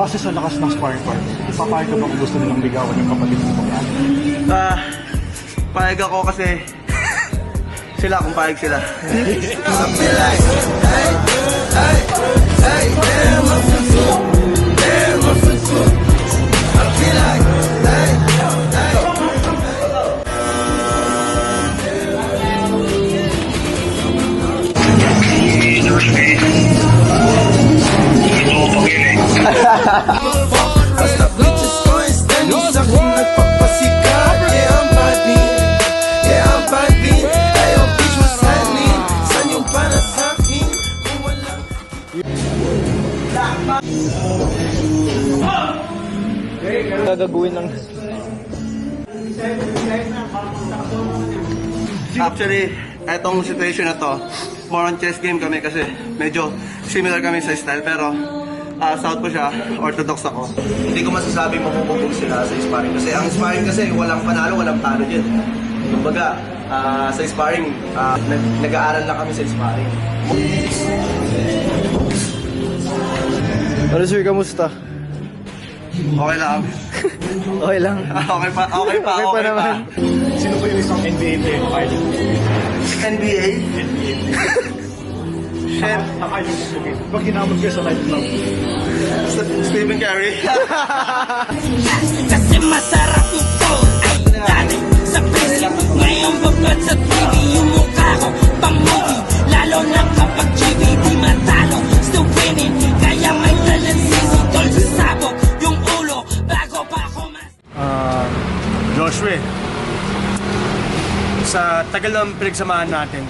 base sa lakas ng sparring partner, ipapayag ka ba kung gusto nilang ligawan yung kapatid mo pag Payag ako kasi sila kung payag sila. Basta bitches ko steady sa akin nagpapasikat. Yeah, I'm vibing. Yeah, I'm vibing. Ayaw bitch, what's happening? Saan yung para sa akin? Kung walang Gagawin ng... Actually, etong situation na to, more on chess game kami kasi medyo similar kami sa style pero South po siya, orthodox ako. Hindi ko masasabi mabubog sila sa sparring kasi ang sparring kasi walang panalo, walang talo dyan. Kumbaga, sa sparring, nag-aaral lang kami sa sparring. Ano sir, kamusta? Okay lang. Okay lang. Okay pa naman. Sino ba yung isang NBA player na kaya NBA? Chef, nakaya mo sabihin? Pag ginamot kayo sa night club, Stephen Curry. Kasi masarap ito ay dati sa Facebook. Ngayon babad sa TV yung mukha ko pang movie. Lalo na kapag GB di matalo. Still winning, kaya may talansisi. Tol sa sabog yung ulo bago pa ako mas... Joshua, sa tagal ng pinagsamahan natin,